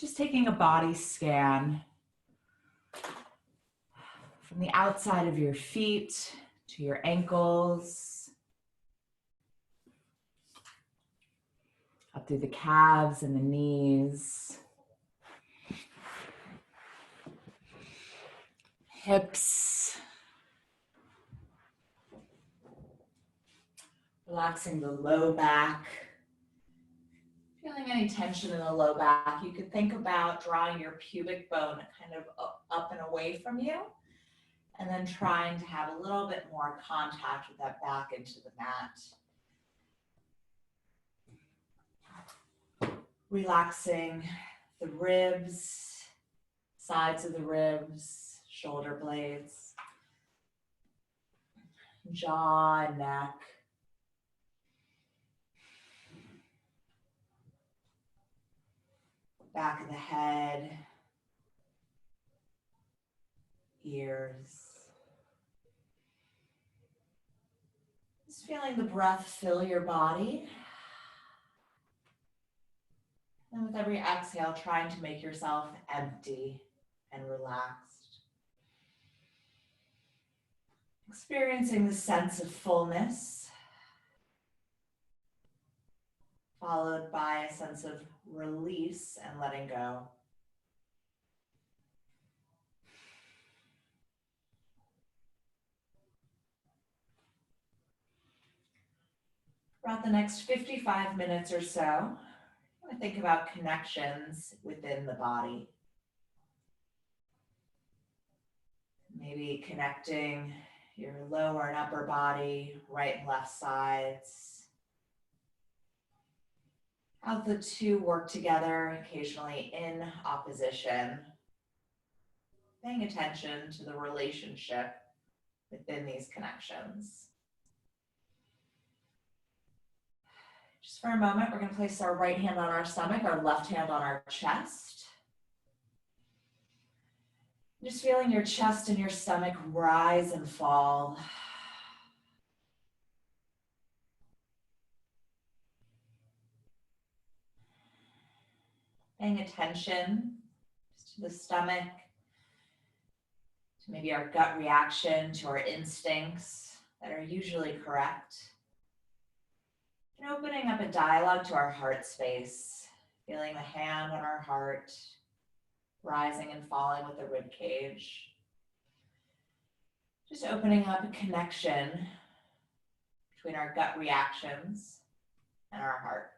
Just taking a body scan from the outside of your feet to your ankles, up through the calves and the knees, hips, relaxing the low back. Feeling any tension in the low back, you could think about drawing your pubic bone kind of up and away from you, and then trying to have a little bit more contact with that back into the mat. Relaxing the ribs, sides of the ribs, shoulder blades, jaw and neck. Back of the head, ears. Just feeling the breath fill your body. And with every exhale, trying to make yourself empty and relaxed. Experiencing the sense of fullness, followed by a sense of release and letting go. Throughout the next 55 minutes or so, I want to think about connections within the body. Maybe connecting your lower and upper body, right and left sides. How the two work together, occasionally in opposition. Paying attention to the relationship within these connections. Just for a moment, we're going to place our right hand on our stomach, our left hand on our chest. Just feeling your chest and your stomach rise and fall. Paying attention to the stomach, to maybe our gut reaction, to our instincts that are usually correct. And opening up a dialogue to our heart space, feeling the hand on our heart, rising and falling with the rib cage. Just opening up a connection between our gut reactions and our heart.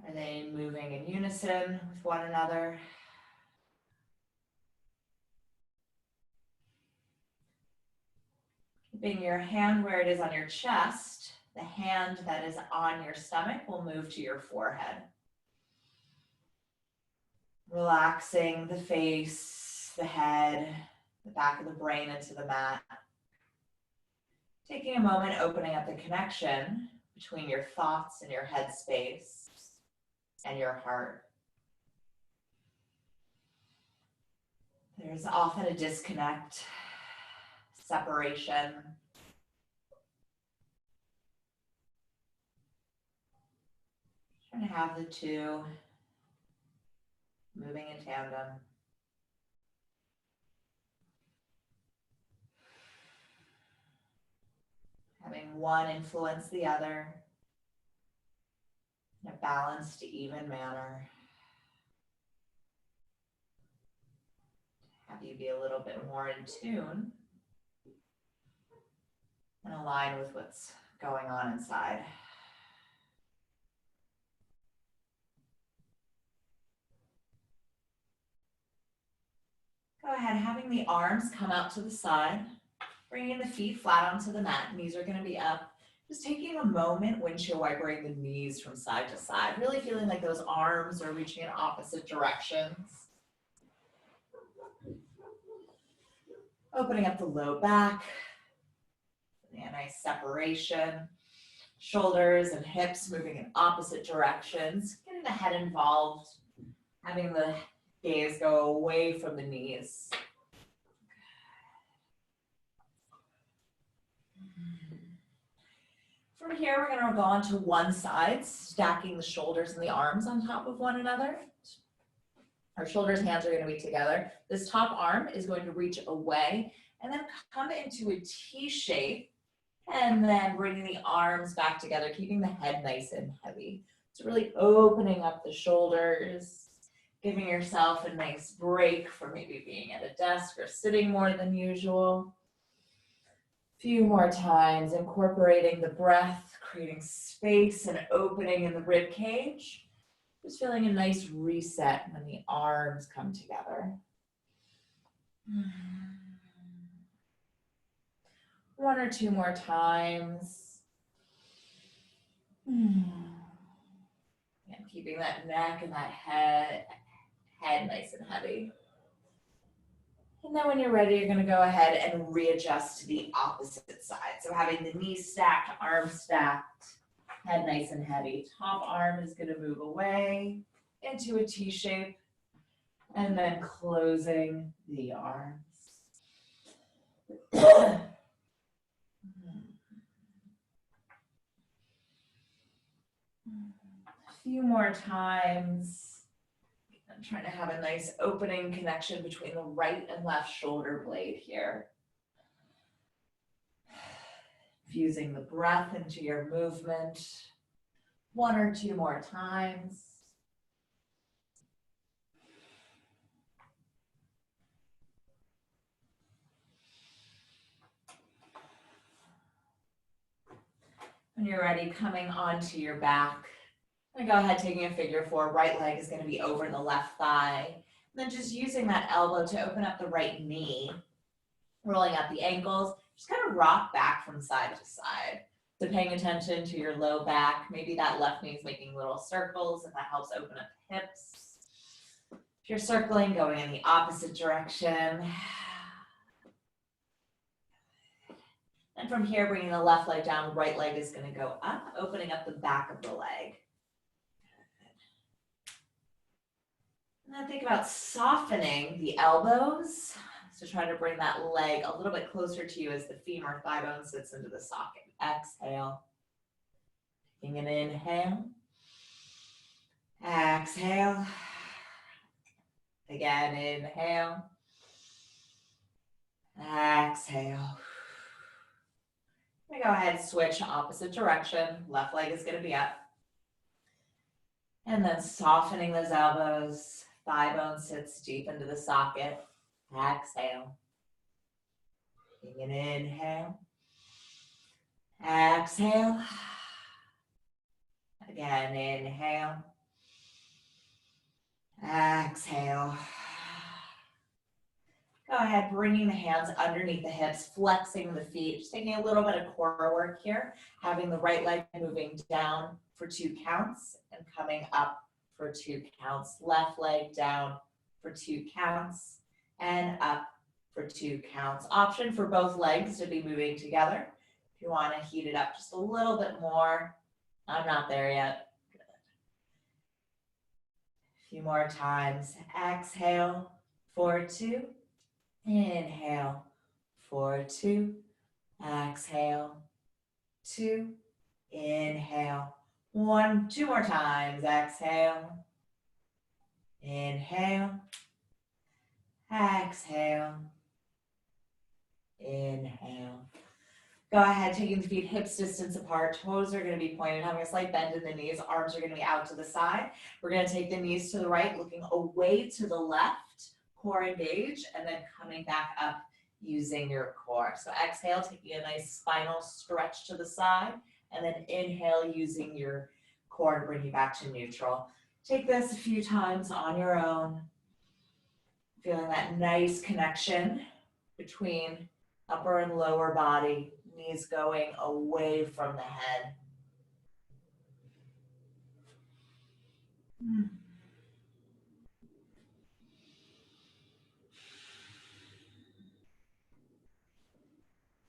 Are they moving in unison with one another? Keeping your hand where it is on your chest, the hand that is on your stomach will move to your forehead. Relaxing the face, the head, the back of the brain into the mat. Taking a moment, opening up the connection between your thoughts and your head space and your heart. There's often a disconnect, separation. Trying to have the two moving in tandem. Having one influence the other in a balanced, even manner. Have you be a little bit more in tune and align with what's going on inside. Go ahead, having the arms come out to the side, bringing the feet flat onto the mat. Knees are going to be up. Just taking a moment, windshield wipering the knees from side to side, really feeling like those arms are reaching in opposite directions. Opening up the low back, a nice separation. Shoulders and hips moving in opposite directions, getting the head involved, having the gaze go away from the knees. From here, we're going to go on to one side, stacking the shoulders and the arms on top of one another. Our shoulders, hands are going to be together. This top arm is going to reach away and then come into a T shape, and then bringing the arms back together, keeping the head nice and heavy. So really opening up the shoulders, giving yourself a nice break from maybe being at a desk or sitting more than usual. Few more times, incorporating the breath, creating space and opening in the rib cage. Just feeling a nice reset when the arms come together. One or two more times. And keeping that neck and that head nice and heavy. And then when you're ready, you're going to go ahead and readjust to the opposite side. So having the knees stacked, arms stacked, head nice and heavy. Top arm is going to move away into a T shape, and then closing the arms. A few more times. I'm trying to have a nice opening connection between the right and left shoulder blade here. Infusing the breath into your movement. One or two more times. When you're ready, coming onto your back. I'm gonna go ahead, taking a figure four. Right leg is gonna be over the left thigh. And then just using that elbow to open up the right knee. Rolling out the ankles. Just kind of rock back from side to side. So paying attention to your low back. Maybe that left knee is making little circles, and that helps open up the hips. If you're circling, going in the opposite direction. And from here, bringing the left leg down, right leg is going to go up, opening up the back of the leg. And then think about softening the elbows. So try to bring that leg a little bit closer to you as the femur thigh bone sits into the socket. Exhale. Taking an inhale. Exhale. Again, inhale. Exhale. Go ahead, switch opposite direction. Left leg is going to be up. And then softening those elbows. Thigh bone sits deep into the socket. Exhale. Taking an inhale. Exhale. Again, inhale. Exhale. Go ahead, bringing the hands underneath the hips, flexing the feet, just taking a little bit of core work here, having the right leg moving down for 2 counts and coming up for 2 counts. Left leg down for 2 counts and up for 2 counts. Option for both legs to be moving together. If you want to heat it up just a little bit more. I'm not there yet. Good. A few more times. Exhale for 2. Inhale for 2. Exhale 2. Inhale 1. 2 more times. Exhale. Inhale. Exhale. Inhale. Go ahead, taking the feet hips distance apart. Toes are going to be pointed, having a slight bend in the knees. Arms are going to be out to the side. We're going to take the knees to the right, looking away to the left. Core engage, and then coming back up using your core. So exhale, taking a nice spinal stretch to the side, and then inhale using your core to bring you back to neutral. Take this a few times on your own. Feeling that nice connection between upper and lower body, knees going away from the head.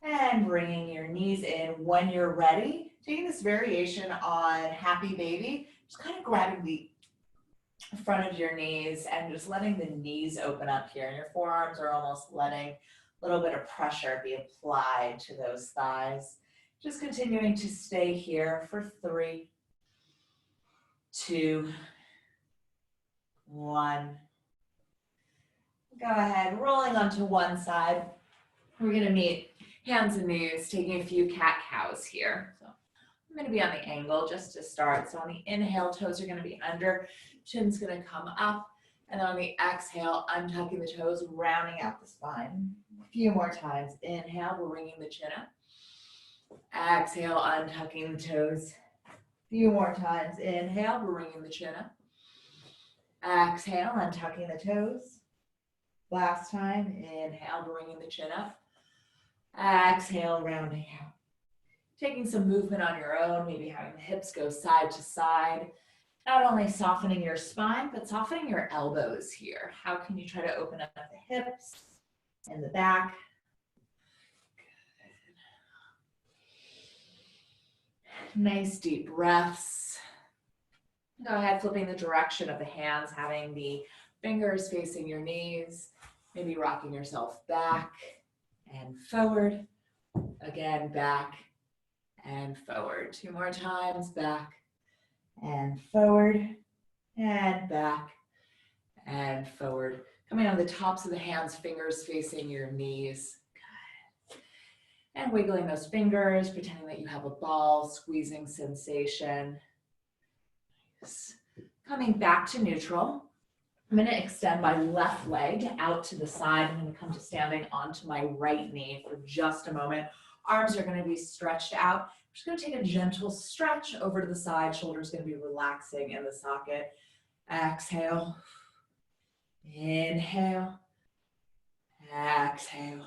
And bringing your knees in when you're ready. Taking this variation on Happy Baby, just kind of grabbing the front of your knees and just letting the knees open up here. And your forearms are almost letting little bit of pressure be applied to those thighs. Just continuing to stay here for 3, 2, 1. Go ahead, rolling onto one side. We're gonna meet hands and knees, taking a few cat-cows here. So I'm gonna be on the angle just to start. So on the inhale, toes are gonna be under, chin's gonna come up, and then on the exhale, untucking the toes, rounding out the spine. A few more times. Inhale, we're bringing the chin up. Exhale, untucking the toes. A few more times. Inhale, we're bringing the chin up. Exhale, untucking the toes. Last time, inhale, bringing the chin up. Exhale, rounding out. Taking some movement on your own, maybe having the hips go side to side. Not only softening your spine, but softening your elbows here. How can you try to open up the hips and the back? Good. Nice deep breaths. Go ahead, flipping the direction of the hands, having the fingers facing your knees, maybe rocking yourself back and forward. Again, back and forward. 2 more times, back and forward, and back and forward. Coming on the tops of the hands, fingers facing your knees. Good. And wiggling those fingers, pretending that you have a ball, squeezing sensation. Nice. Coming back to neutral. I'm going to extend my left leg out to the side. I'm going to come to standing onto my right knee for just a moment. Arms are going to be stretched out. I'm just going to take a gentle stretch over to the side. Shoulders going to be relaxing in the socket. Exhale. Inhale. Exhale.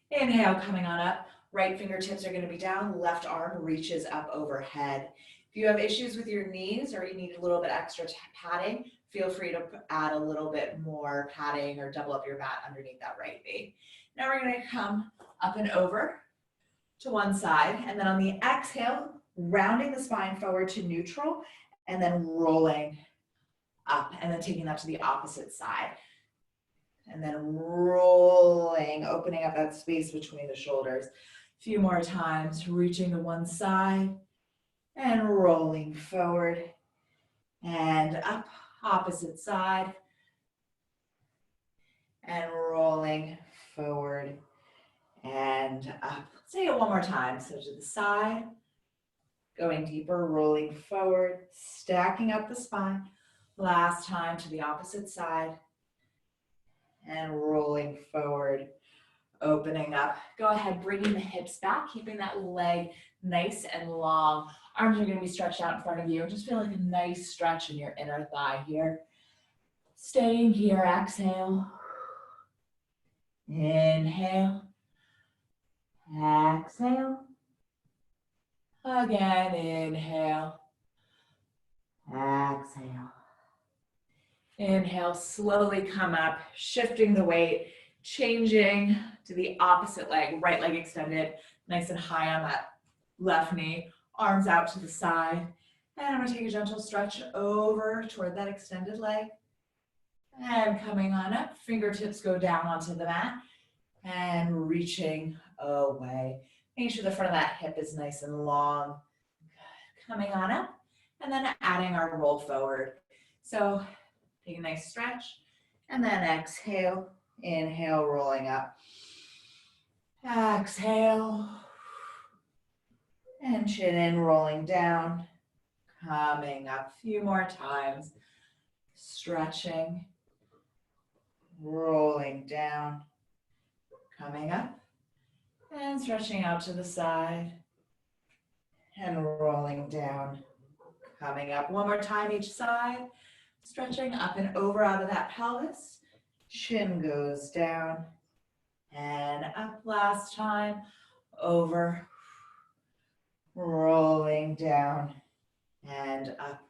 Inhale, coming on up. Right fingertips are going to be down. Left arm reaches up overhead. If you have issues with your knees or you need a little bit extra padding, feel free to add a little bit more padding or double up your mat underneath that right knee. Now we're going to come up and over to one side, and then on the exhale, rounding the spine forward to neutral, and then rolling up, and then taking that to the opposite side. And then rolling, opening up that space between the shoulders. A few more times, reaching to one side, and rolling forward, and up, opposite side, and rolling forward, and up. Let's take it one more time. So to the side, going deeper, rolling forward, stacking up the spine. Last time to the opposite side, and rolling forward, opening up. Go ahead, bringing the hips back, keeping that leg nice and long. Arms are going to be stretched out in front of you. Just feel like a nice stretch in your inner thigh here. Staying here, exhale. Inhale. Exhale. Again, inhale. Exhale. Inhale, slowly come up, shifting the weight, changing to the opposite leg, right leg extended, nice and high on that left knee, arms out to the side. And I'm going to take a gentle stretch over toward that extended leg. And coming on up, fingertips go down onto the mat and reaching away. Making sure the front of that hip is nice and long. Good. Coming on up and then adding our roll forward. So take a nice stretch and then exhale, inhale, rolling up. Exhale and chin in, rolling down, coming up. A few more times, stretching, rolling down, coming up, and stretching out to the side, and rolling down, coming up. One more time each side, stretching up and over out of that pelvis, chin goes down, and up. Last time, over, rolling down, and up.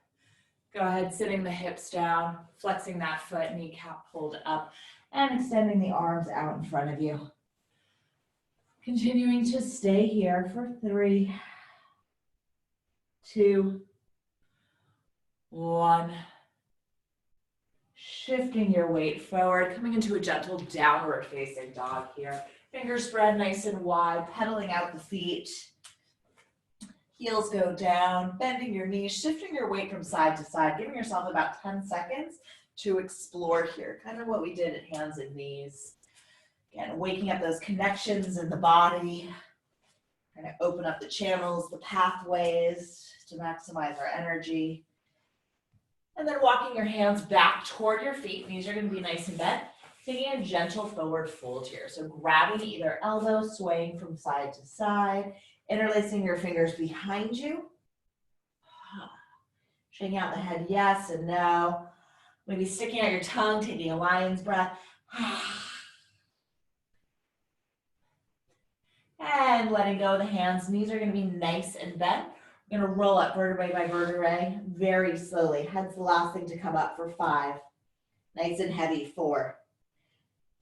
Go ahead, sitting the hips down, flexing that foot, kneecap pulled up, and extending the arms out in front of you. Continuing to stay here for 3, 2, 1. Shifting your weight forward, coming into a gentle downward facing dog here. Fingers spread nice and wide, pedaling out the feet. Heels go down, bending your knees, shifting your weight from side to side, giving yourself about 10 seconds to explore here, kind of what we did at hands and knees. Again, waking up those connections in the body, trying to open up the channels, the pathways to maximize our energy. And then walking your hands back toward your feet. Knees are going to be nice and bent. Taking a gentle forward fold here. So grabbing either elbow, swaying from side to side, interlacing your fingers behind you. Shaking out the head, yes and no. Maybe sticking out your tongue, taking a lion's breath. And letting go of the hands. Knees are going to be nice and bent. We're going to roll up vertebrae by vertebrae very slowly. Head's the last thing to come up for 5. Nice and heavy. 4,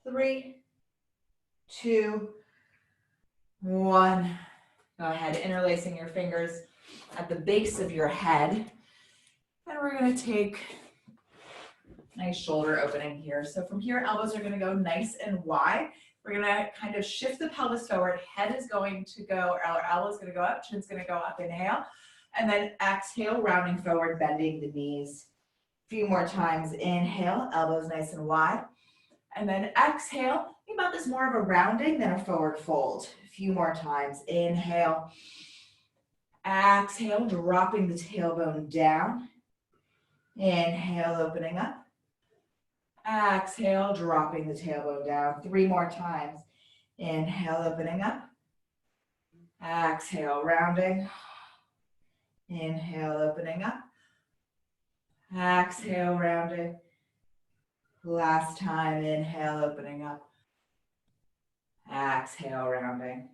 3, 2, 1. Go ahead, interlacing your fingers at the base of your head. And we're going to take nice shoulder opening here. So from here, elbows are going to go nice and wide. We're going to kind of shift the pelvis forward. Head is going to go, our elbow is going to go up, chin's going to go up, inhale. And then exhale, rounding forward, bending the knees. A few more times. Inhale, elbows nice and wide. And then exhale, think about this more of a rounding than a forward fold. A few more times. Inhale. Exhale, dropping the tailbone down. Inhale, opening up. Exhale, dropping the tailbone down. 3 more times. Inhale, opening up. Exhale, rounding. Inhale, opening up. Exhale, rounding. Last time, inhale, opening up. Exhale, rounding.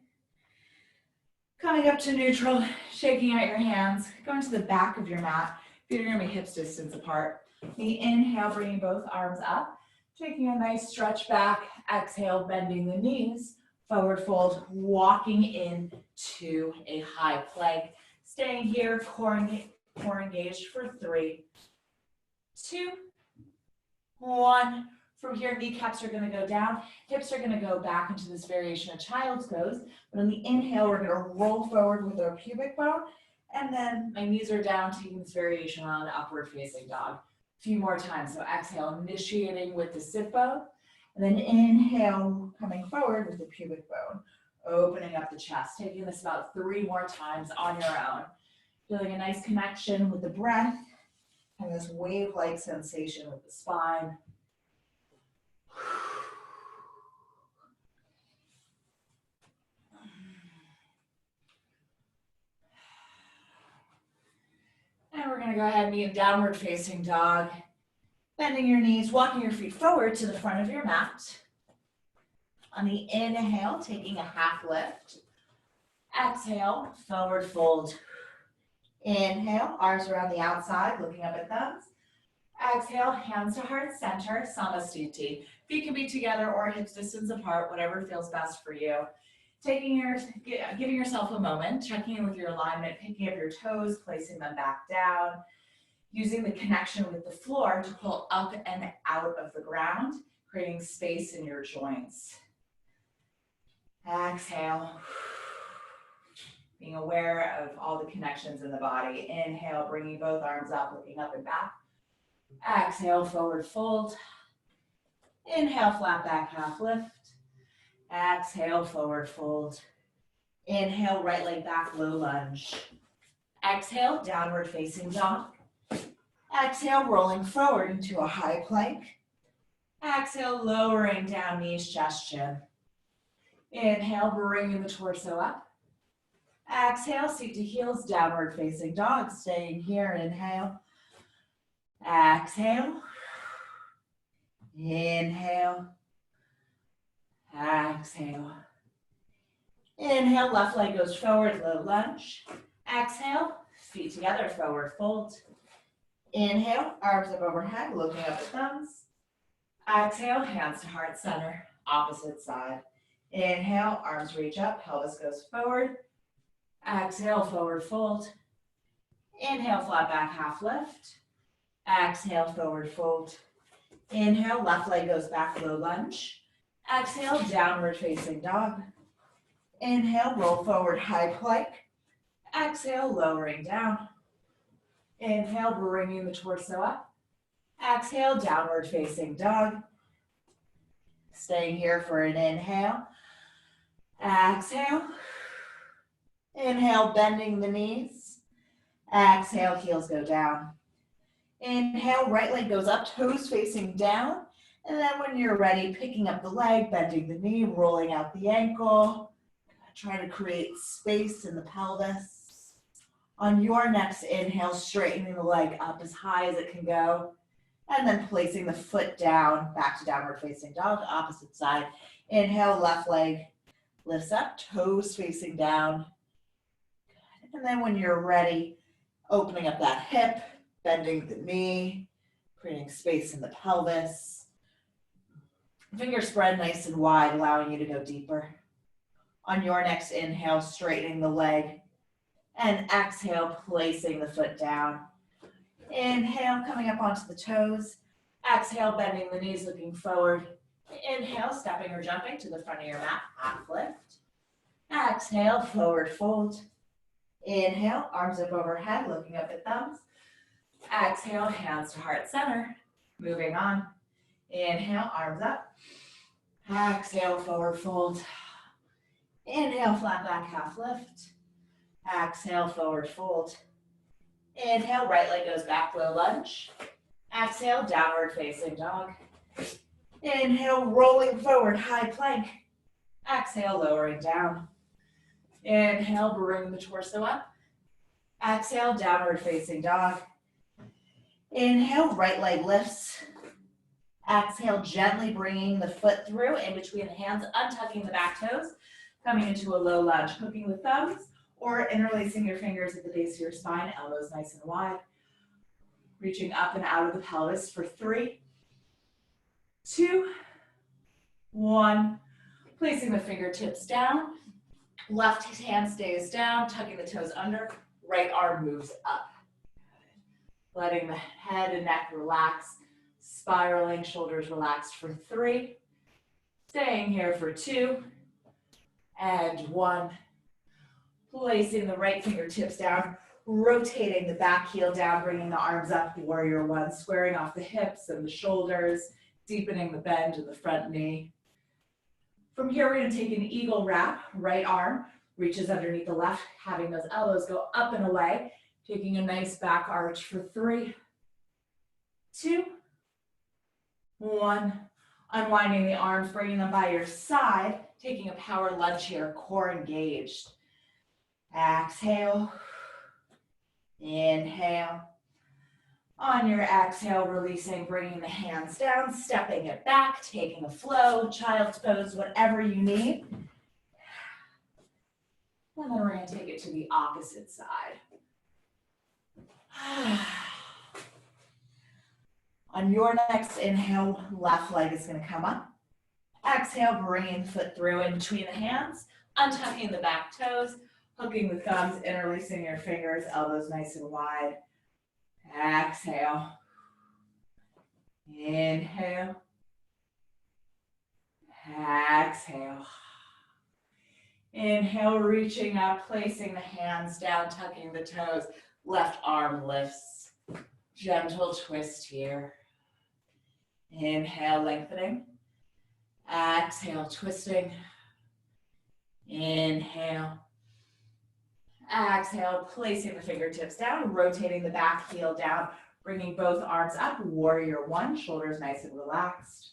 Coming up to neutral, shaking out your hands, going to the back of your mat. Feet are going to be hips distance apart. The inhale, bringing both arms up, taking a nice stretch back. Exhale, bending the knees, forward fold, walking into a high plank. Staying here, core engaged for 3, 2, 1. From here, kneecaps are going to go down. Hips are going to go back into this variation of child's pose. But on the inhale, we're going to roll forward with our pubic bone. And then my knees are down, taking this variation on an upward facing dog. A few more times. So exhale, initiating with the sit bone. And then inhale, coming forward with the pubic bone. Opening up the chest. Taking this about 3 more times on your own. Feeling a nice connection with the breath. And this wave-like sensation with the spine. And we're going to go ahead and be in downward facing dog. Bending your knees, walking your feet forward to the front of your mat. On the inhale, taking a half lift. Exhale, forward fold. Inhale, arms around the outside, looking up at thumbs. Exhale, hands to heart center, Samasthiti. Feet can be together or hips distance apart, whatever feels best for you. Giving yourself a moment, checking in with your alignment, picking up your toes, placing them back down, using the connection with the floor to pull up and out of the ground, creating space in your joints. Exhale. Being aware of all the connections in the body. Inhale, bringing both arms up, looking up and back. Exhale, forward fold. Inhale, flat back, half lift. Exhale, forward fold. Inhale, right leg back, low lunge. Exhale, downward facing dog. Exhale, rolling forward into a high plank. Exhale, lowering down, knees, chest, chin. Inhale, bringing the torso up. Exhale, seat to heels, downward facing dog. Staying here, inhale. Exhale. Inhale. Exhale. Inhale, left leg goes forward, low lunge. Exhale, feet together, forward fold. Inhale, arms up overhead, looking up at thumbs. Exhale, hands to heart center, opposite side. Inhale, arms reach up, pelvis goes forward. Exhale, forward fold. Inhale, flat back, half lift. Exhale, forward fold. Inhale, left leg goes back, low lunge. Exhale, downward facing dog. Inhale, roll forward, high plank. Exhale, lowering down. Inhale, bringing the torso up. Exhale, downward facing dog. Staying here for an inhale. Exhale. Inhale, bending the knees. Exhale, heels go down. Inhale, right leg goes up, toes facing down. And then when you're ready, picking up the leg, bending the knee, rolling out the ankle. Try to create space in the pelvis. On your next inhale, straightening the leg up as high as it can go. And then placing the foot down, back to downward facing dog, opposite side. Inhale, left leg lifts up, toes facing down. And then when you're ready, opening up that hip, bending the knee, creating space in the pelvis. Fingers spread nice and wide, allowing you to go deeper. On your next inhale, straightening the leg. And exhale, placing the foot down. Inhale, coming up onto the toes. Exhale, bending the knees, looking forward. Inhale, stepping or jumping to the front of your mat, half lift. Exhale, forward fold. Inhale, arms up overhead, looking up at thumbs. Exhale, hands to heart center. Moving on. Inhale, arms up. Exhale, forward fold. Inhale, flat back, half lift. Exhale, forward fold. Inhale, right leg goes back, low lunge. Exhale, downward facing dog. Inhale, rolling forward, high plank. Exhale, lowering down. Inhale, bring the torso up. Exhale, downward facing dog. Inhale, right leg lifts. Exhale, gently bringing the foot through in between the hands, untucking the back toes, coming into a low lunge, hooking the thumbs, or interlacing your fingers at the base of your spine, elbows nice and wide. Reaching up and out of the pelvis for 3, 2, 1. Placing the fingertips down. Left hand stays down, tucking the toes under. Right arm moves up. Letting the head and neck relax. Spiraling, shoulders relaxed for 3. Staying here for 2 and 1. Placing the right fingertips down, rotating the back heel down, bringing the arms up, warrior 1, squaring off the hips and the shoulders, deepening the bend in the front knee. From here, we're going to take an eagle wrap. Right arm reaches underneath the left, having those elbows go up and away, taking a nice back arch for 3, 2, 1. Unwinding the arms, bringing them by your side, taking a power lunge here, core engaged. Exhale, inhale. On your exhale, releasing, bringing the hands down, stepping it back, taking a flow, child's pose, whatever you need. And then we're going to take it to the opposite side. On your next inhale, left leg is going to come up. Exhale, bringing the foot through in between the hands, untucking the back toes, hooking the thumbs, interlacing your fingers, elbows nice and wide. Exhale. Inhale. Exhale. Inhale, reaching up, placing the hands down, tucking the toes. Left arm lifts. Gentle twist here. Inhale, lengthening. Exhale, twisting. Inhale. Exhale, placing the fingertips down, rotating the back heel down, bringing both arms up, warrior 1, shoulders nice and relaxed.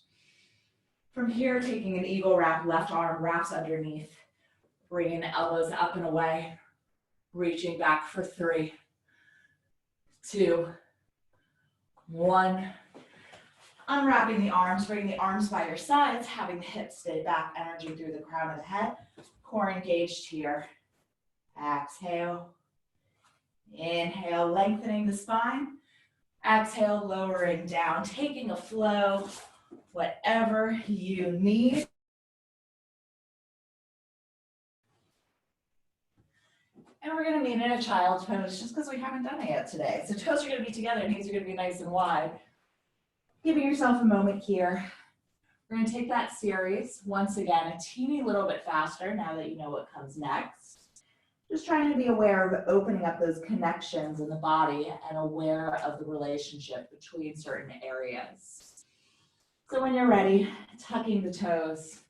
From here, taking an eagle wrap, left arm wraps underneath, bringing the elbows up and away, reaching back for 3, 2, 1. Unwrapping the arms, bringing the arms by your sides, having the hips stay back, energy through the crown of the head, core engaged here. Exhale. Inhale, lengthening the spine. Exhale, lowering down, taking a flow, whatever you need. And we're going to meet in a child's pose just because we haven't done it yet today. So toes are going to be together, knees are going to be nice and wide. Giving yourself a moment here. We're going to take that series once again a teeny little bit faster now that you know what comes next. Just trying to be aware of opening up those connections in the body and aware of the relationship between certain areas. So when you're ready, tucking the toes,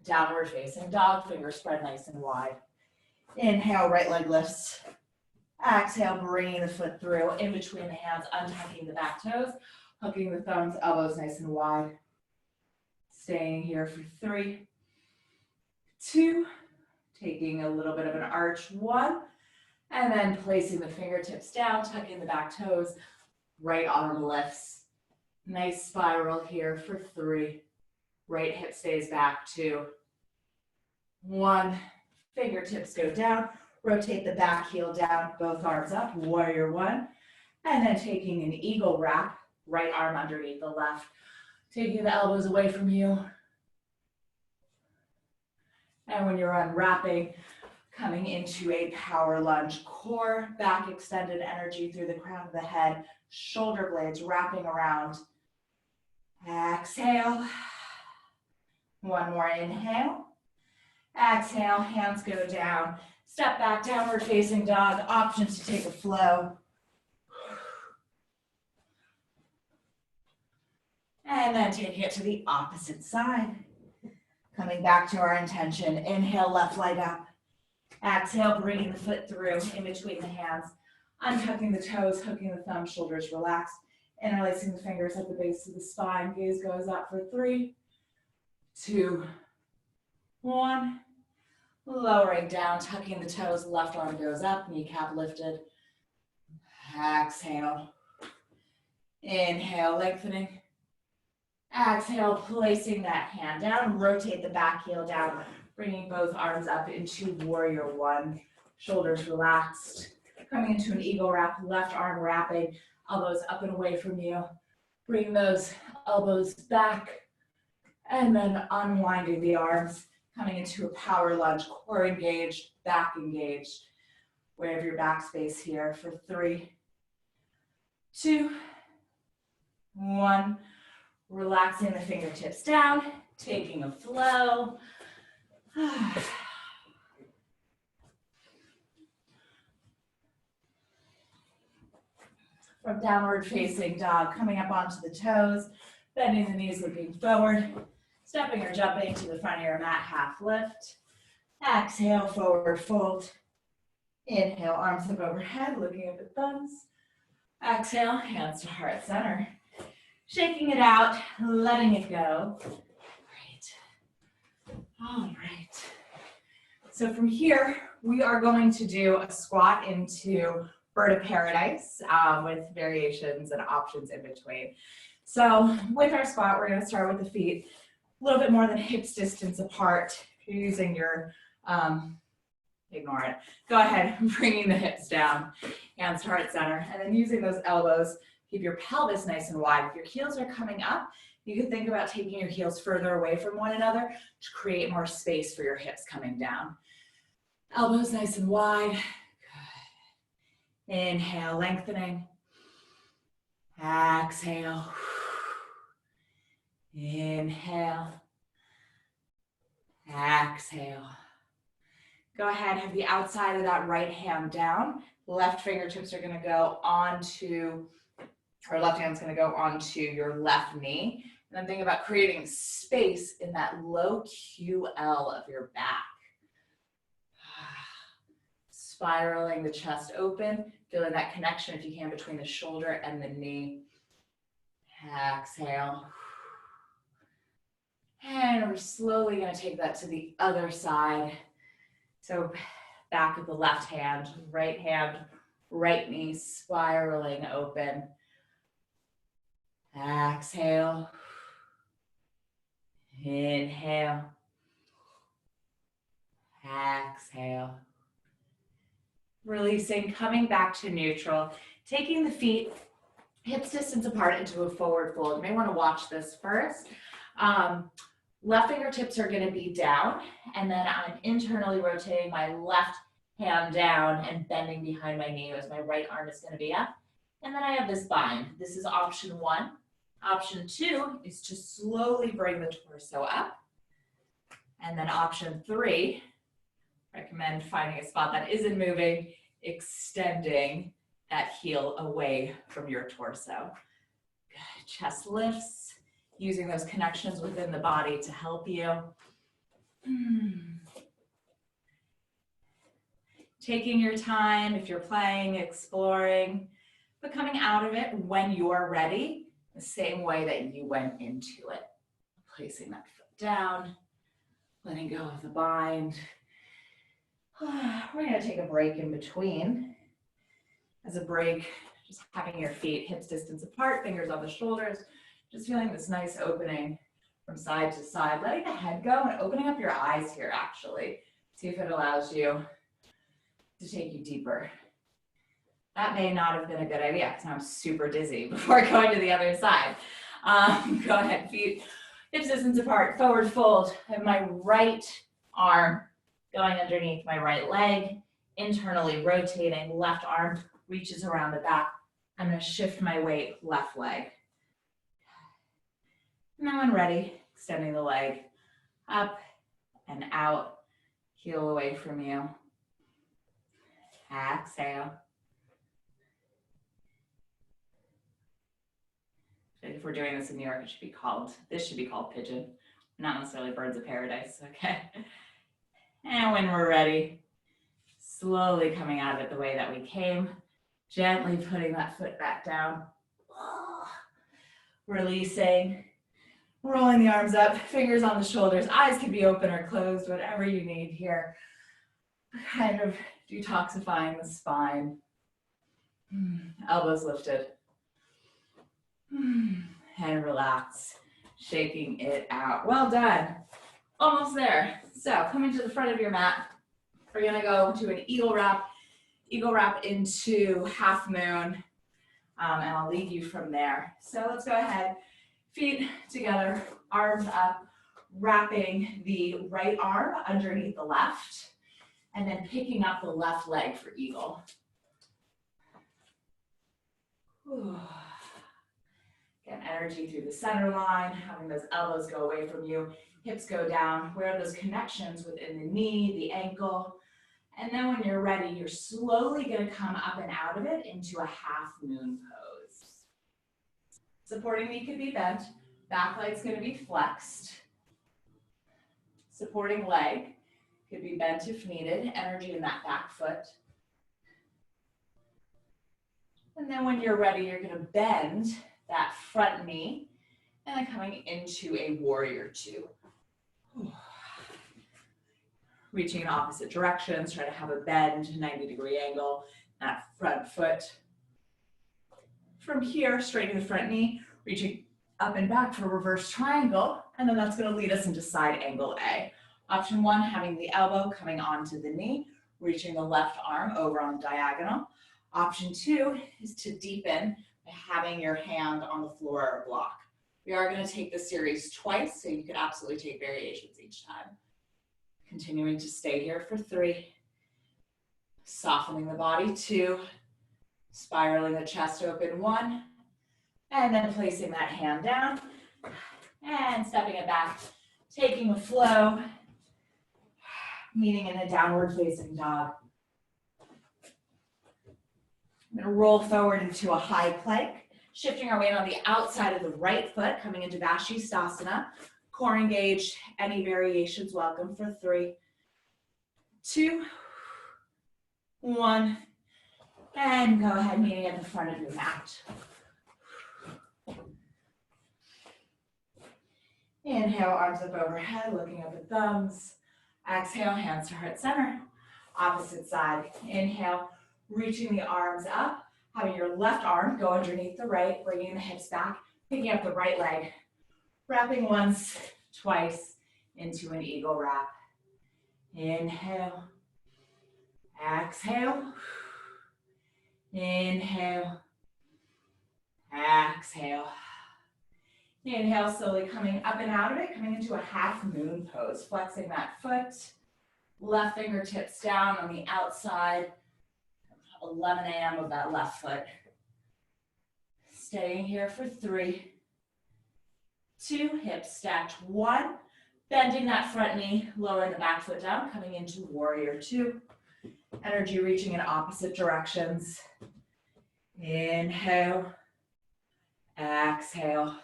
downward facing dog, fingers spread nice and wide. Inhale, right leg lifts. Exhale, bringing the foot through in between the hands, untucking the back toes, hooking the thumbs, elbows nice and wide. Staying here for 3, 2, taking a little bit of an arch, 1, and then placing the fingertips down, tucking the back toes, right arm lifts. Nice spiral here for 3. Right hip stays back, 2, 1. Fingertips go down, rotate the back heel down, both arms up, warrior 1. And then taking an eagle wrap, right arm underneath the left, taking the elbows away from you. And when you're unwrapping, coming into a power lunge, core back extended, energy through the crown of the head, shoulder blades wrapping around. Exhale. 1 more inhale. Exhale, hands go down. Step back, downward facing dog. Options to take a flow. And then taking it to the opposite side. Coming back to our intention. Inhale, left leg up. Exhale, bringing the foot through in between the hands. Untucking the toes, hooking the thumbs, shoulders relaxed. Interlacing the fingers at the base of the spine. Gaze goes up for 3, 2, 1. Lowering down, tucking the toes, left arm goes up, kneecap lifted. Exhale. Inhale, lengthening. Exhale, placing that hand down, rotate the back heel down, bringing both arms up into warrior 1. Shoulders relaxed. Coming into an eagle wrap, left arm wrapping, elbows up and away from you. Bring those elbows back, and then unwinding the arms, coming into a power lunge, core engaged, back engaged. We have your back space here for 3, 2, 1. Relaxing the fingertips down, taking a flow. From downward facing dog, coming up onto the toes, bending the knees, looking forward, stepping or jumping to the front of your mat, half lift. Exhale, forward fold. Inhale, arms up overhead, looking at the thumbs. Exhale, hands to heart center. Shaking it out, letting it go. Great. All right. So from here, we are going to do a squat into bird of paradise with variations and options in between. So with our squat, we're going to start with the feet a little bit more than hips distance apart. If you're using your, ignore it. Go ahead, bringing the hips down, hands to heart center, and then using those elbows. Keep your pelvis nice and wide. If your heels are coming up, you can think about taking your heels further away from one another to create more space for your hips coming down. Elbows nice and wide. Good. Inhale, lengthening. Exhale. Inhale. Exhale. Go ahead, have the outside of that right hand down. Left fingertips are going to go onto, or left hand's going to go onto your left knee. And then think about creating space in that low QL of your back. Spiraling the chest open, feeling that connection if you can between the shoulder and the knee. Exhale. And we're slowly going to take that to the other side. So back of the left hand, right knee, spiraling open. Exhale. Inhale. Exhale. Releasing, coming back to neutral, taking the feet hips distance apart into a forward fold. You may want to watch this first. Left fingertips are going to be down, and then I'm internally rotating my left hand down and bending behind my knee as my right arm is going to be up. And then I have this bind. This is option 1. Option 2 is to slowly bring the torso up. And then option 3, recommend finding a spot that isn't moving, extending that heel away from your torso. Good. Chest lifts, using those connections within the body to help you. Taking your time, if you're playing, exploring, but coming out of it when you're ready, the same way that you went into it. Placing that foot down, letting go of the bind. We're gonna take a break in between. As a break, just having your feet hips distance apart, fingers on the shoulders, just feeling this nice opening from side to side, letting the head go and opening up your eyes here actually. See if it allows you to take you deeper. That may not have been a good idea because I'm super dizzy before going to the other side. Go ahead, feet hips distance apart, forward fold. I have my right arm going underneath my right leg, internally rotating, left arm reaches around the back. I'm gonna shift my weight, left leg. And then when ready, extending the leg up and out, heel away from you. Exhale. If we're doing this in New York, this should be called pigeon, not necessarily birds of paradise, okay? And when we're ready, slowly coming out of it the way that we came, gently putting that foot back down, releasing, rolling the arms up, fingers on the shoulders, eyes can be open or closed, whatever you need here. Kind of detoxifying the spine. Elbows lifted. And relax, shaking it out. Well done. Almost there. So coming to the front of your mat, we're gonna go to an eagle wrap into half moon, and I'll lead you from there. So let's go ahead, feet together, arms up, wrapping the right arm underneath the left, and then picking up the left leg for eagle. Get energy through the center line, having those elbows go away from you, hips go down, where are those connections within the knee, the ankle, and then when you're ready, you're slowly gonna come up and out of it into a half moon pose. Supporting knee could be bent, back leg's gonna be flexed. Supporting leg could be bent if needed, energy in that back foot. And then when you're ready, you're gonna bend that front knee, and then coming into a warrior two. Reaching in opposite directions, try to have a bend, 90-degree angle, that front foot. From here, straightening the front knee, reaching up and back for reverse triangle, and then that's gonna lead us into side angle A. Option 1, having the elbow coming onto the knee, reaching the left arm over on diagonal. Option 2 is to deepen by having your hand on the floor or block. We are going to take this series twice, so you could absolutely take variations each time. Continuing to stay here for 3. Softening the body, 2. Spiraling the chest open, 1. And then placing that hand down and stepping it back, taking a flow, meeting in a downward facing dog. I'm going to roll forward into a high plank, shifting our weight on the outside of the right foot, coming into Vashisthasana. Core engaged, any variations welcome for 3, 2, 1, and go ahead, meeting at the front of your mat. Inhale, arms up overhead, looking up at thumbs. Exhale, hands to heart center. Opposite side, inhale. Reaching the arms up, having your left arm go underneath the right, bringing the hips back, picking up the right leg, wrapping once, twice into an eagle wrap. Inhale, exhale, inhale, exhale. Inhale, slowly coming up and out of it, coming into a half moon pose, flexing that foot, left fingertips down on the outside, 11 a.m. of that left foot. Staying here for 3, 2, hips stacked, 1. Bending that front knee, lowering the back foot down, coming into warrior 2. Energy reaching in opposite directions. Inhale, exhale.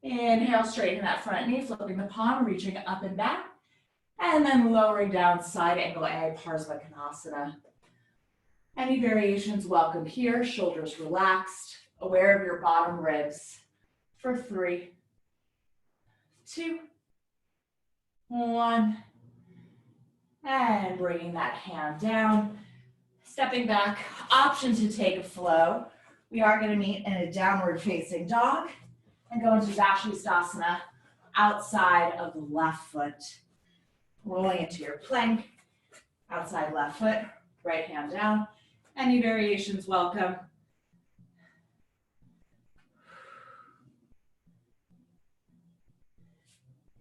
Inhale, straighten that front knee, flipping the palm, reaching up and back. And then lowering down, side angle A, Parsvakonasana. Any variations welcome here, shoulders relaxed, aware of your bottom ribs for 3, 2, 1. And bringing that hand down, stepping back, option to take a flow. We are going to meet in a downward facing dog and go into Vashisthasana outside of the left foot. Rolling into your plank, outside left foot, right hand down. Any variations welcome.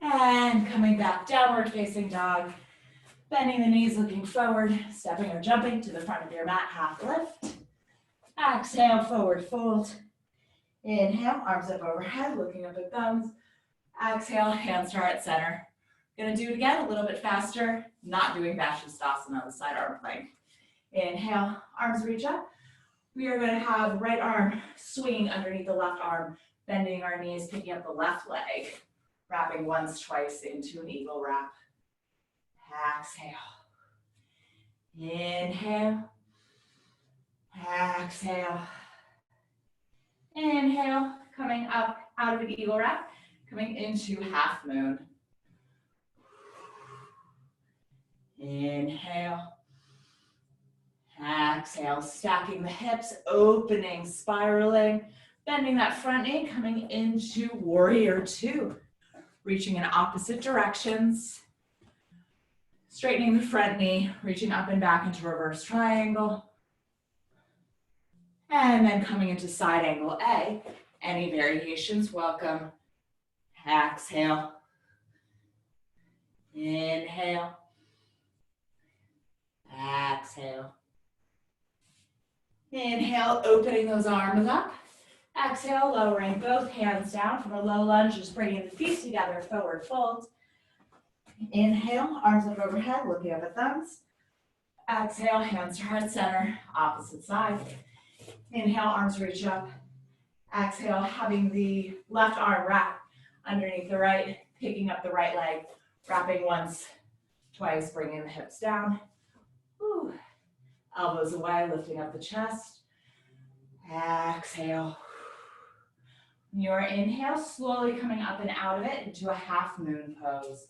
And coming back, downward facing dog. Bending the knees, looking forward, stepping or jumping to the front of your mat, half lift. Exhale, forward fold. Inhale, arms up overhead, looking up at thumbs. Exhale, hands to heart center. Gonna do it again, a little bit faster, not doing Vashisthasana on the side arm plank. Inhale, arms reach up. We are gonna have right arm swinging underneath the left arm, bending our knees, picking up the left leg, wrapping once, twice into an eagle wrap. Exhale. Inhale. Exhale. Inhale, coming up out of an eagle wrap, coming into half moon. Inhale. Exhale, stacking the hips, opening, spiraling, bending that front knee, coming into warrior 2. Reaching in opposite directions. Straightening the front knee, reaching up and back into reverse triangle. And then coming into side angle A. Any variations, welcome. Exhale. Inhale. Exhale. Inhale, opening those arms up. Exhale, lowering both hands down from a low lunge, just bringing the feet together, forward fold. Inhale, arms up overhead, looking up at thumbs. Exhale, hands to heart center, opposite side. Inhale, arms reach up. Exhale, having the left arm wrap underneath the right, picking up the right leg, wrapping once, twice, bringing the hips down. Whew. Elbows away, lifting up the chest. Exhale. Your inhale, slowly coming up and out of it into a half moon pose.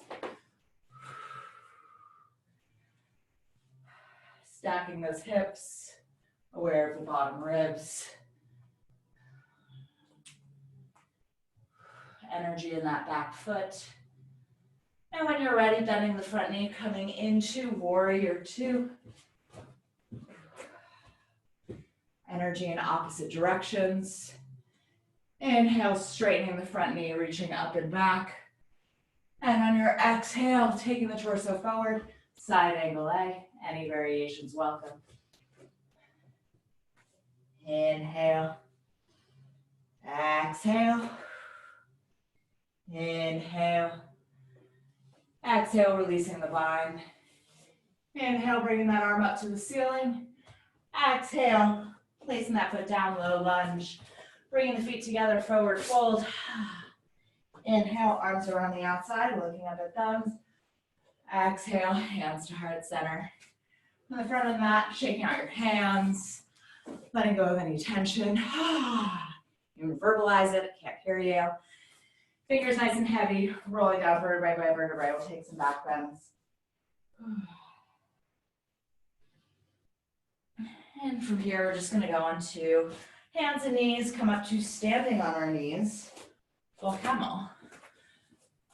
Stacking those hips, aware of the bottom ribs. Energy in that back foot. And when you're ready, bending the front knee, coming into warrior 2. Energy in opposite directions. Inhale, straightening the front knee, reaching up and back. And on your exhale, taking the torso forward, side angle A. Any variations, welcome. Inhale. Exhale. Inhale. Exhale, releasing the bind. Inhale, bringing that arm up to the ceiling. Exhale, placing that foot down, low lunge. Bringing the feet together, forward fold. Inhale, arms around the outside, looking up at thumbs. Exhale, hands to heart center. On the front of the mat, shaking out your hands, letting go of any tension. You can verbalize it, I can't hear you. Fingers nice and heavy, rolling down vertebrae by vertebrae. We'll take some back bends. And from here, we're just gonna go onto hands and knees, come up to standing on our knees, full camel.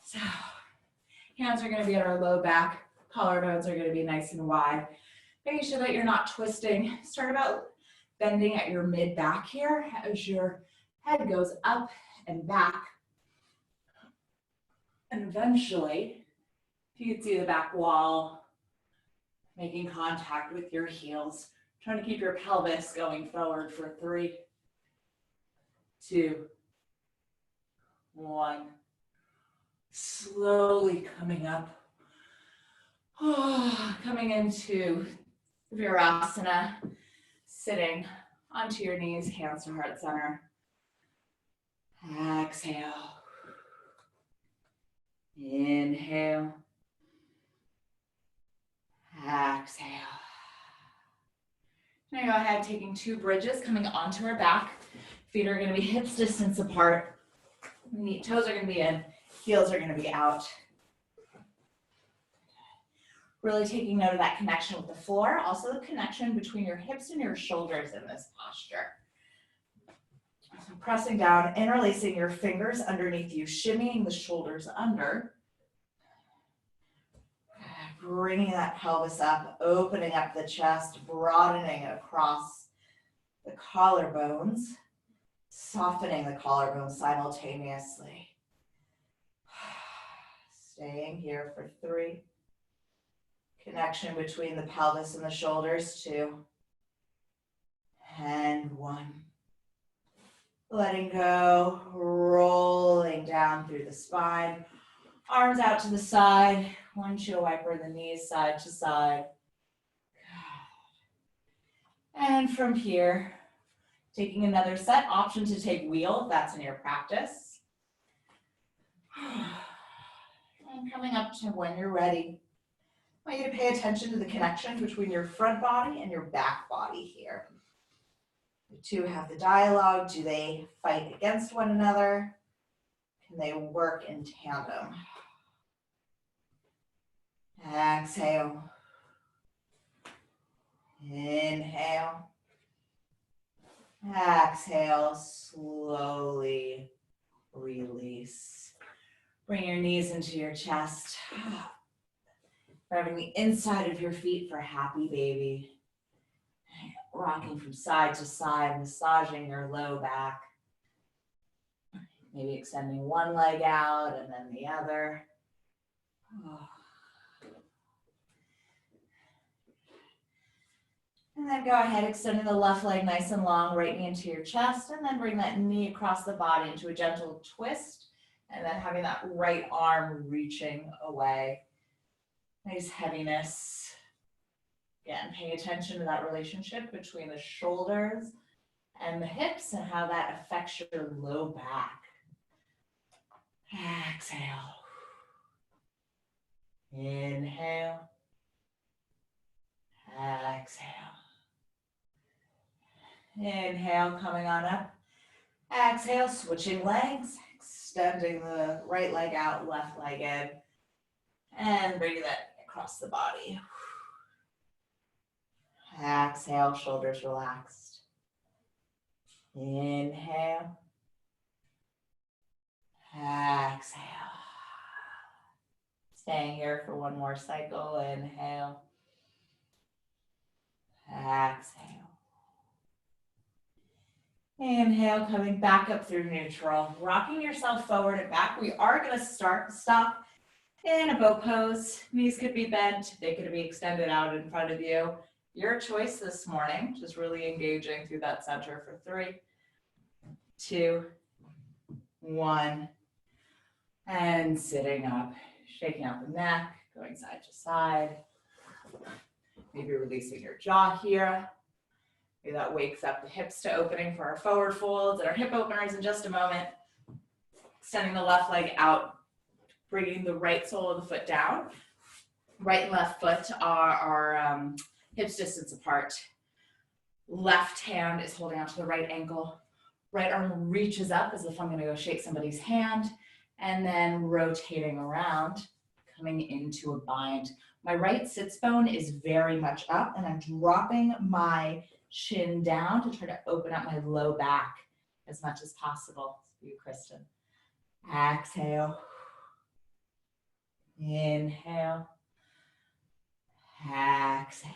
So, hands are gonna be on our low back, collarbones are gonna be nice and wide. Making sure that you're not twisting. Start about bending at your mid back here as your head goes up and back. And eventually, if you can see the back wall, making contact with your heels, trying to keep your pelvis going forward for 3, 2, 1. Slowly coming up. Coming into Virasana, sitting onto your knees, hands to heart center. Exhale. Inhale. Exhale. Now go ahead, taking 2 bridges, coming onto our back. Feet are going to be hips distance apart. Toes are going to be in, heels are going to be out. Really taking note of that connection with the floor, also the connection between your hips and your shoulders in this posture. So pressing down, interlacing your fingers underneath you, shimmying the shoulders under. Bringing that pelvis up, opening up the chest, broadening it across the collarbones, softening the collarbones simultaneously. Staying here for 3. Connection between the pelvis and the shoulders, 2. And 1. Letting go, rolling down through the spine. Arms out to the side. Windshield wiper the knees side to side. And from here, taking another set. Option to take wheel if that's in your practice. And coming up to when you're ready. I want you to pay attention to the connection between your front body and your back body here. The 2 have the dialogue. Do they fight against one another? Can they work in tandem? Exhale. Inhale. Exhale. Slowly release. Bring your knees into your chest. Grabbing the inside of your feet for happy baby. Rocking from side to side, massaging your low back. Maybe extending one leg out and then the other. And then go ahead, extending the left leg nice and long, right knee into your chest, and then bring that knee across the body into a gentle twist, and then having that right arm reaching away. Nice heaviness. Again, pay attention to that relationship between the shoulders and the hips and how that affects your low back. Exhale. Inhale. Exhale. Inhale, coming on up. Exhale, switching legs, extending the right leg out, left leg in, and bringing that across the body. Exhale, shoulders relaxed. Inhale. Exhale. Staying here for one more cycle. Inhale. Exhale. Inhale, coming back up through neutral. Rocking yourself forward and back. We are going to stop in a boat pose. Knees could be bent. They could be extended out in front of you. Your choice this morning. Just really engaging through that center for 3, 2, 1. And sitting up, shaking out the neck, going side to side. Maybe releasing your jaw here. Maybe that wakes up the hips to opening for our forward folds and our hip openers in just a moment. Extending the left leg out, bringing the right sole of the foot down. Right and left foot are hips distance apart. Left hand is holding onto the right ankle. Right arm reaches up as if I'm going to go shake somebody's hand. And then rotating around, coming into a bind. My right sits bone is very much up, and I'm dropping my chin down to try to open up my low back as much as possible. For you, Kristen. Exhale. Inhale. Exhale.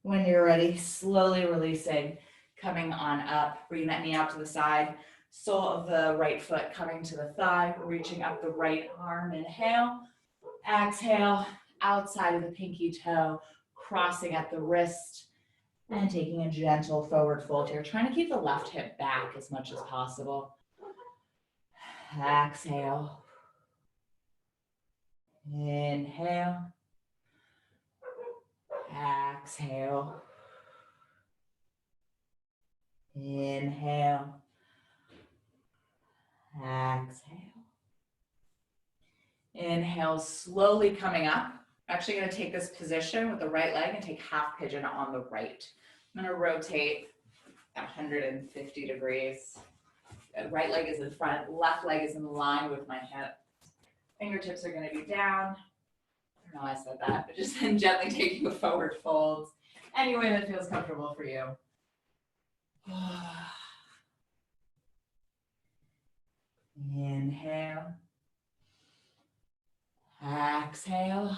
When you're ready, slowly releasing, coming on up, bringing that knee out to the side. Sole of the right foot coming to the thigh, reaching up the right arm. Inhale. Exhale, outside of the pinky toe, crossing at the wrist, and taking a gentle forward fold here. Trying to keep the left hip back as much as possible. Exhale. Inhale. Exhale. Inhale. Exhale. Inhale, slowly coming up. I'm actually going to take this position with the right leg and take half pigeon on the right. I'm going to rotate 150 degrees. Right leg is in front, left leg is in line with my hip. Fingertips are going to be down. I don't know why I said that, but just then gently taking a forward fold. Any way that feels comfortable for you. Inhale. Exhale.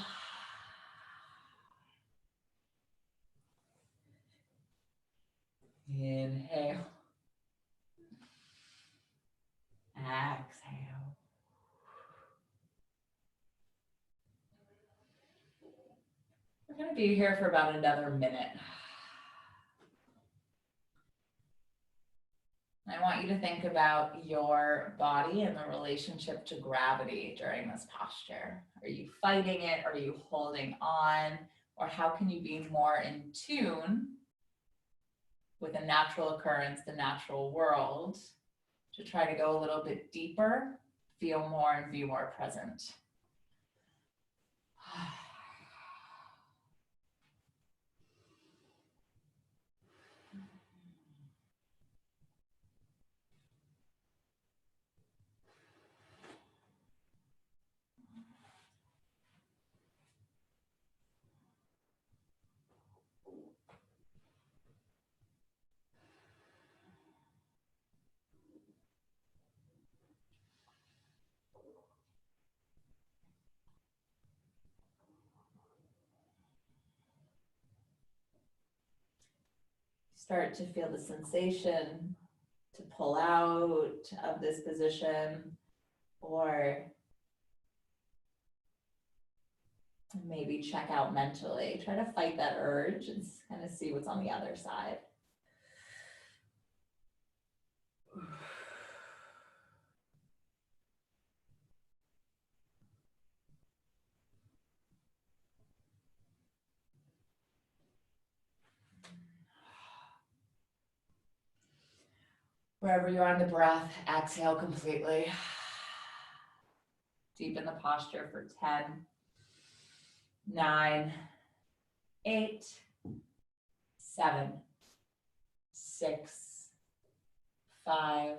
Inhale. Exhale. We're going to be here for about another minute. I want you to think about your body and the relationship to gravity during this posture. Are you fighting it? Are you holding on? Or how can you be more in tune with the natural occurrence, the natural world, to try to go a little bit deeper, feel more, and be more present? Start to feel the sensation to pull out of this position, or maybe check out mentally. Try to fight that urge and kind of see what's on the other side. Wherever you're on the breath, exhale completely. Deepen the posture for 10, 9, 8, 7, 6, 5,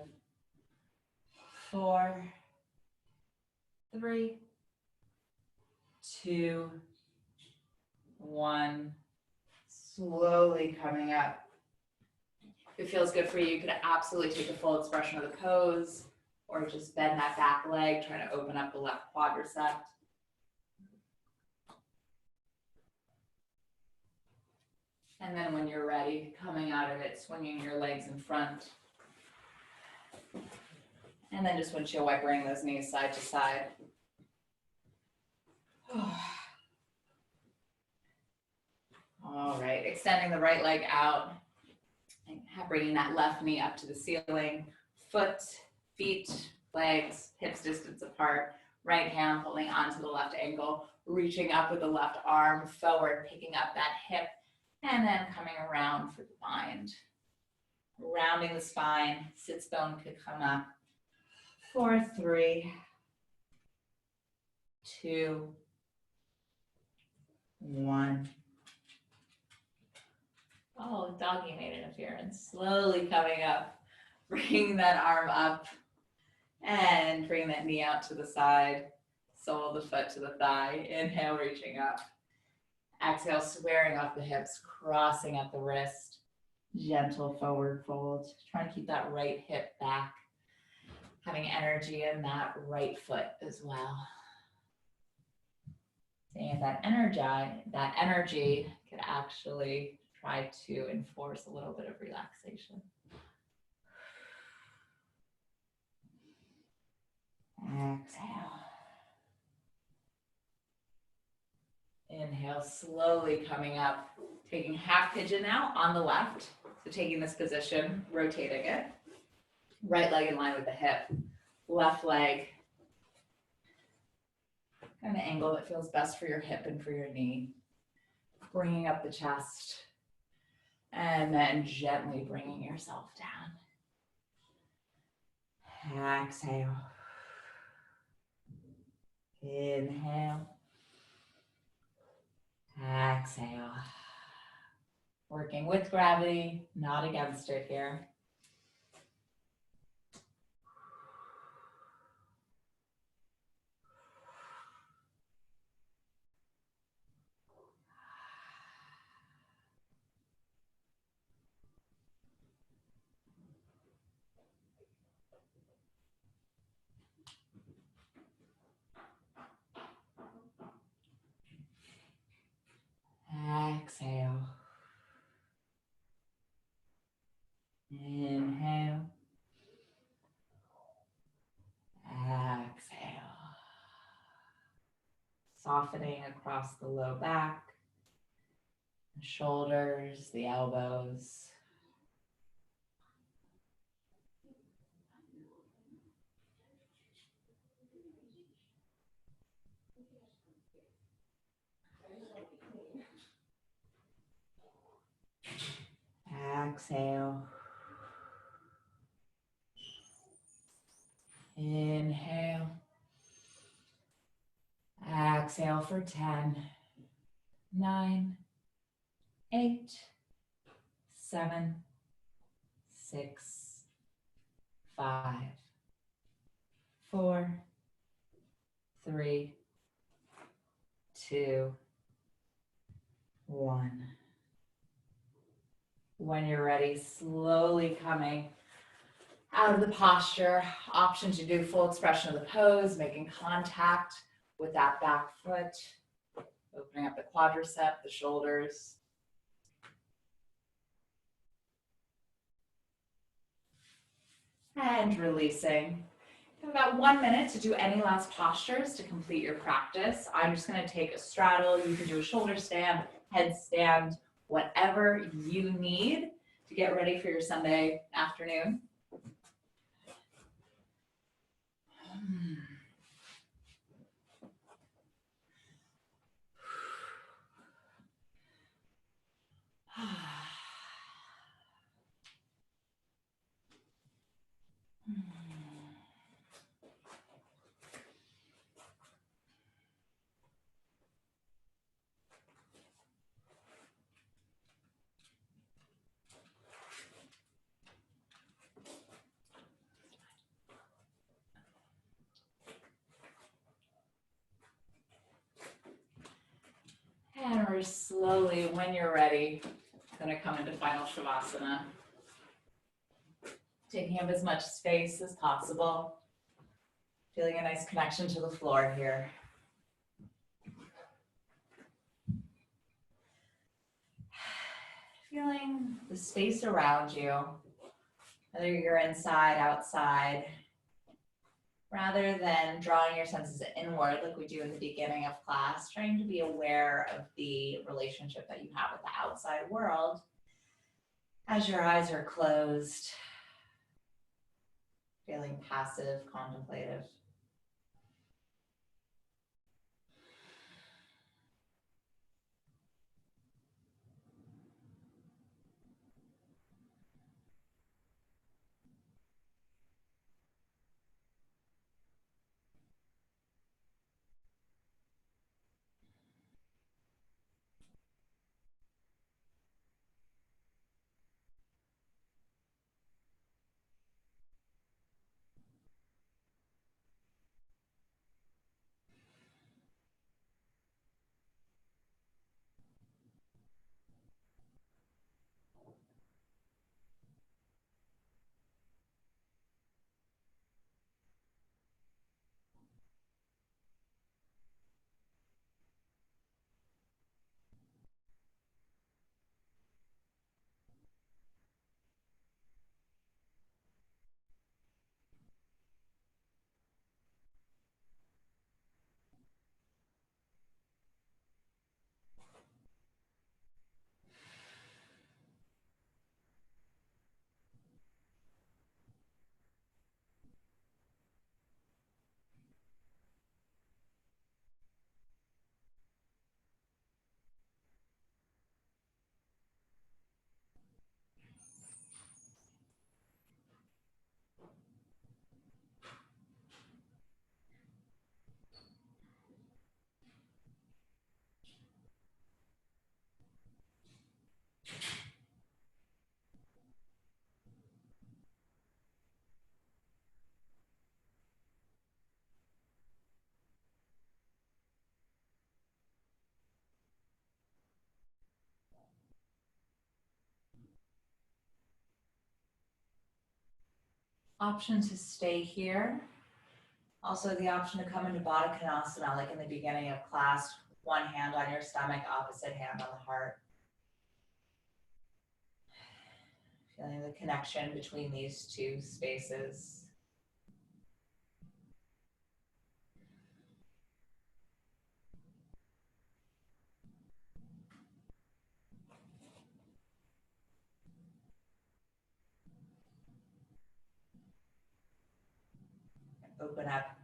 4, 3, 2, 1. Slowly coming up. If it feels good for you, you could absolutely take the full expression of the pose, or just bend that back leg, trying to open up the left quadricep. And then when you're ready, coming out of it, swinging your legs in front. And then just windshield wipering those knees side to side. All right, extending the right leg out. Bringing that left knee up to the ceiling. Foot, feet, legs, hips distance apart. Right hand holding onto the left ankle. Reaching up with the left arm forward, picking up that hip. And then coming around for the bind. Rounding the spine, sits bone could come up. 4, 3, 2, 1. Oh, doggy made an appearance. Slowly coming up, bringing that arm up and bring that knee out to the side. Sole of the foot to the thigh. Inhale, reaching up. Exhale, squaring off the hips, crossing at the wrist. Gentle forward fold. Trying to keep that right hip back. Having energy in that right foot as well. Seeing if that energy could actually try to enforce a little bit of relaxation. Exhale. Inhale, slowly coming up, taking half pigeon now on the left. So taking this position, rotating it. Right leg in line with the hip. left leg. Kind of angle that feels best for your hip and for your knee. Bringing up the chest. And then gently bringing yourself down. Exhale. Inhale. Exhale. Working with gravity, not against it here. Exhale. Inhale. Exhale. Softening across the low back, the shoulders, the elbows. Exhale. Inhale. Exhale for 10, 9, 8, 7, 6, 5, 4, 3, 2, 1. When you're ready, slowly coming out of the posture. Option to do full expression of the pose, making contact with that back foot, opening up the quadricep, the shoulders. And releasing. You have about 1 minute to do any last postures to complete your practice. I'm just going to take a straddle. You can do a shoulder stand, headstand, whatever you need to get ready for your Sunday afternoon. And we're slowly, when you're ready, going to come into final Shavasana. Taking up as much space as possible. Feeling a nice connection to the floor here. Feeling the space around you, whether you're inside, outside, rather than drawing your senses inward like we do in the beginning of class, trying to be aware of the relationship that you have with the outside world as your eyes are closed, feeling passive, contemplative. Option to stay here. Also the option to come into Baddha Konasana like in the beginning of class, one hand on your stomach, opposite hand on the heart. Feeling the connection between these two spaces. Open up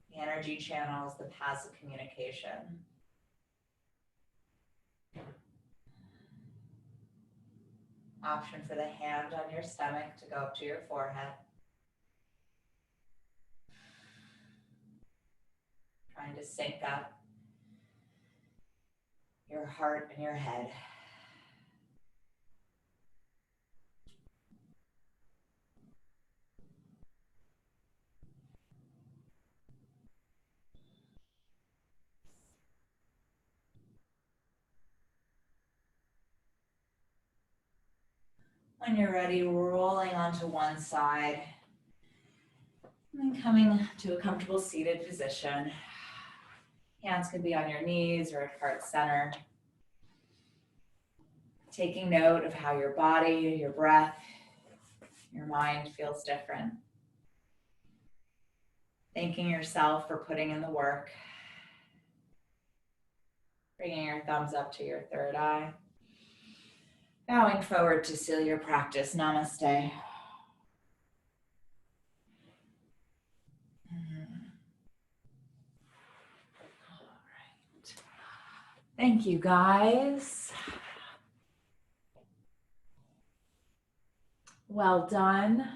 the energy channels, the paths of communication. Option for the hand on your stomach to go up to your forehead. Trying to sync up your heart and your head. When you're ready, rolling onto one side and then coming to a comfortable seated position. Hands can be on your knees or at heart center. Taking note of how your body, your breath, your mind feels different. Thanking yourself for putting in the work. Bringing your thumbs up to your third eye. Bowing forward to seal your practice. Namaste. All right. Thank you, guys. Well done.